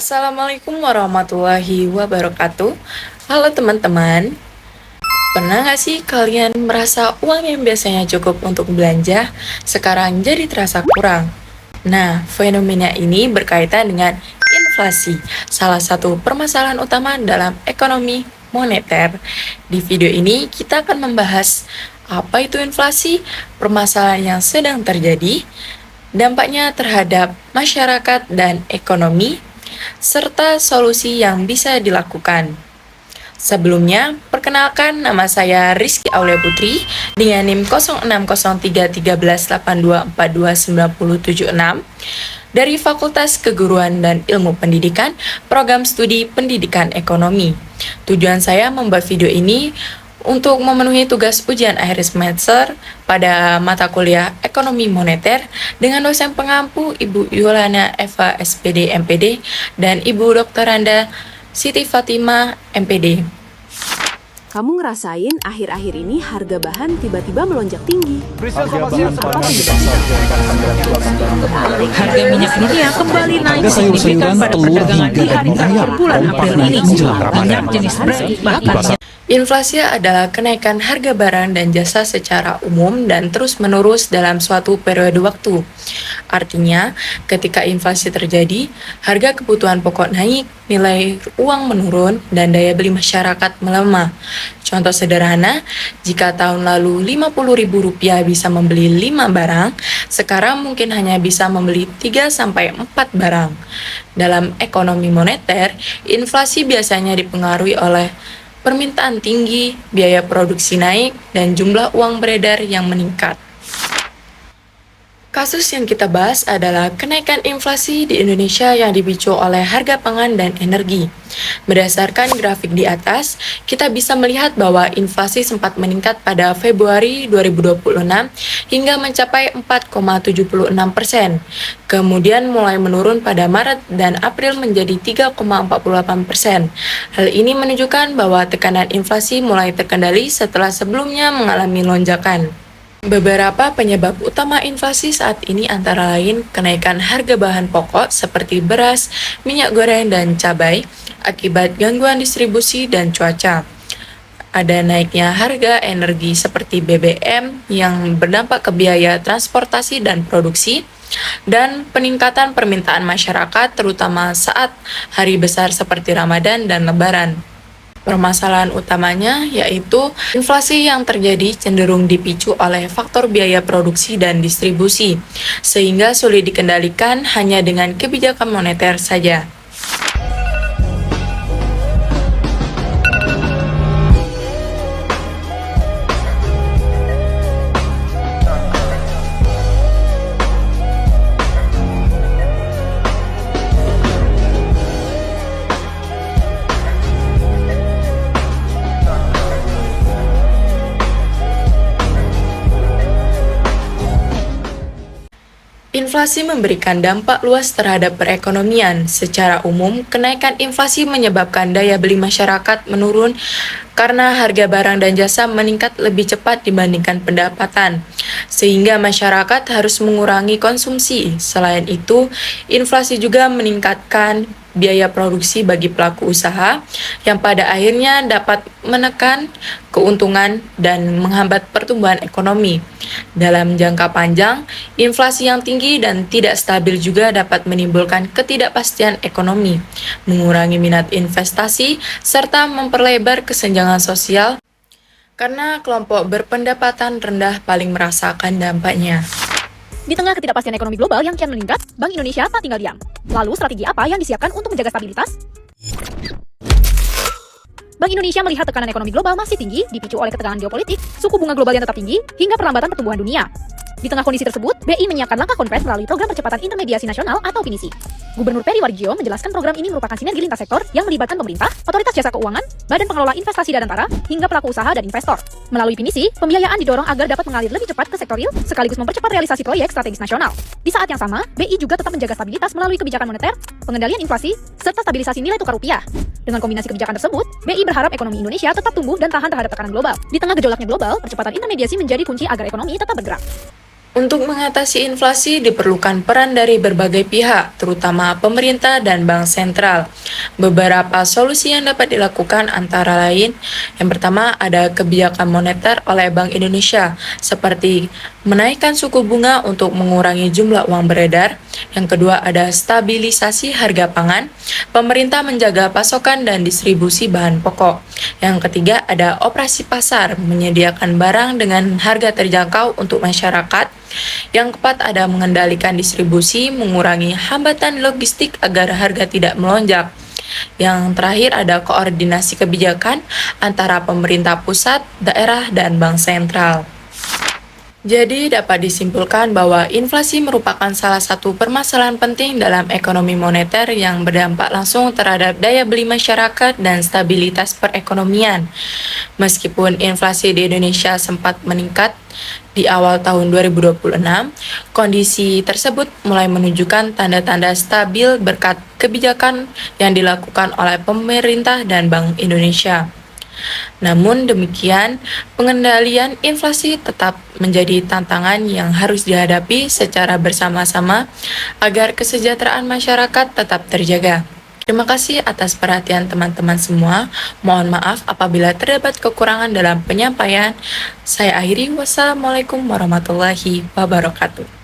Assalamualaikum warahmatullahi wabarakatuh. Halo teman-teman, pernah nggak sih kalian merasa uang yang biasanya cukup untuk belanja, sekarang jadi terasa kurang? Nah, fenomena ini berkaitan dengan inflasi, salah satu permasalahan utama dalam ekonomi moneter. Di video ini kita akan membahas apa itu inflasi, permasalahan yang sedang terjadi, dampaknya terhadap masyarakat dan ekonomi, serta solusi yang bisa dilakukan. Sebelumnya, perkenalkan nama saya Rizky Aulia Putri dengan NIM 06031382429076 dari Fakultas Keguruan dan Ilmu Pendidikan, Program Studi Pendidikan Ekonomi. Tujuan saya membuat video ini untuk memenuhi tugas ujian akhir semester pada mata kuliah Ekonomi Moneter dengan dosen pengampu Ibu Yulana Eva SPD MPD dan Ibu Dr. Randa Siti Fatima MPD. Kamu ngerasain akhir-akhir ini harga bahan tiba-tiba melonjak tinggi. Harga minyak dunia kembali naik signifikan pada perdagangan di hari terakhir bulan April ini. Minyak jenis Brent bahkan Inflasi adalah kenaikan harga barang dan jasa secara umum dan terus-menerus dalam suatu periode waktu. Artinya, ketika inflasi terjadi, harga kebutuhan pokok naik, nilai uang menurun, dan daya beli masyarakat melemah. Contoh sederhana, jika tahun lalu Rp50.000 bisa membeli 5 barang, sekarang mungkin hanya bisa membeli 3-4 barang. Dalam ekonomi moneter, inflasi biasanya dipengaruhi oleh permintaan tinggi, biaya produksi naik, dan jumlah uang beredar yang meningkat. Kasus yang kita bahas adalah kenaikan inflasi di Indonesia yang dipicu oleh harga pangan dan energi. Berdasarkan grafik di atas, kita bisa melihat bahwa inflasi sempat meningkat pada Februari 2026 hingga mencapai 4,76%. Kemudian mulai menurun pada Maret dan April menjadi 3,48%. Hal ini menunjukkan bahwa tekanan inflasi mulai terkendali setelah sebelumnya mengalami lonjakan. Beberapa penyebab utama inflasi saat ini antara lain kenaikan harga bahan pokok seperti beras, minyak goreng, dan cabai akibat gangguan distribusi dan cuaca. Ada naiknya harga energi seperti BBM yang berdampak ke biaya transportasi dan produksi, dan peningkatan permintaan masyarakat terutama saat hari besar seperti Ramadan dan Lebaran. Permasalahan utamanya yaitu inflasi yang terjadi cenderung dipicu oleh faktor biaya produksi dan distribusi, sehingga sulit dikendalikan hanya dengan kebijakan moneter saja. Inflasi memberikan dampak luas terhadap perekonomian. Secara umum, kenaikan inflasi menyebabkan daya beli masyarakat menurun karena harga barang dan jasa meningkat lebih cepat dibandingkan pendapatan, sehingga masyarakat harus mengurangi konsumsi. Selain itu, inflasi juga meningkatkan biaya produksi bagi pelaku usaha yang pada akhirnya dapat menekan keuntungan dan menghambat pertumbuhan ekonomi. Dalam jangka panjang, inflasi yang tinggi dan tidak stabil juga dapat menimbulkan ketidakpastian ekonomi, mengurangi minat investasi, serta memperlebar kesenjangan sosial karena kelompok berpendapatan rendah paling merasakan dampaknya. Di tengah ketidakpastian ekonomi global yang kian meningkat, Bank Indonesia tak tinggal diam. Lalu strategi apa yang disiapkan untuk menjaga stabilitas? Bank Indonesia melihat tekanan ekonomi global masih tinggi, dipicu oleh ketegangan geopolitik, suku bunga global yang tetap tinggi, hingga perlambatan pertumbuhan dunia. Di tengah kondisi tersebut, BI menyiapkan langkah konkret melalui Program Percepatan Intermediasi Nasional atau PINISI. Gubernur Peri Warjio menjelaskan program ini merupakan sinergi lintas sektor yang melibatkan pemerintah, otoritas jasa keuangan, badan pengelola investasi dan antara, hingga pelaku usaha dan investor. Melalui PINISI, pembiayaan didorong agar dapat mengalir lebih cepat ke sektor real, sekaligus mempercepat realisasi proyek strategis nasional. Di saat yang sama, BI juga tetap menjaga stabilitas melalui kebijakan moneter, pengendalian inflasi, serta stabilisasi nilai tukar rupiah. Dengan kombinasi kebijakan tersebut, BI berharap ekonomi Indonesia tetap tumbuh dan tahan terhadap tekanan global. Di tengah gejolaknya global, percepatan intermediasi menjadi kunci agar ekonomi tetap bergerak. Untuk mengatasi inflasi diperlukan peran dari berbagai pihak, terutama pemerintah dan bank sentral. Beberapa solusi yang dapat dilakukan antara lain, yang pertama ada kebijakan moneter oleh Bank Indonesia, seperti menaikkan suku bunga untuk mengurangi jumlah uang beredar. Yang kedua ada stabilisasi harga pangan, pemerintah menjaga pasokan dan distribusi bahan pokok. Yang ketiga ada operasi pasar, menyediakan barang dengan harga terjangkau untuk masyarakat. Yang keempat ada mengendalikan distribusi, mengurangi hambatan logistik agar harga tidak melonjak. Yang terakhir ada koordinasi kebijakan antara pemerintah pusat, daerah, dan bank sentral. Jadi dapat disimpulkan bahwa inflasi merupakan salah satu permasalahan penting dalam ekonomi moneter yang berdampak langsung terhadap daya beli masyarakat dan stabilitas perekonomian. Meskipun inflasi di Indonesia sempat meningkat di awal tahun 2026, kondisi tersebut mulai menunjukkan tanda-tanda stabil berkat kebijakan yang dilakukan oleh pemerintah dan Bank Indonesia. Namun demikian, pengendalian inflasi tetap menjadi tantangan yang harus dihadapi secara bersama-sama agar kesejahteraan masyarakat tetap terjaga. Terima kasih atas perhatian teman-teman semua. Mohon maaf apabila terdapat kekurangan dalam penyampaian. Saya akhiri, wassalamualaikum warahmatullahi wabarakatuh.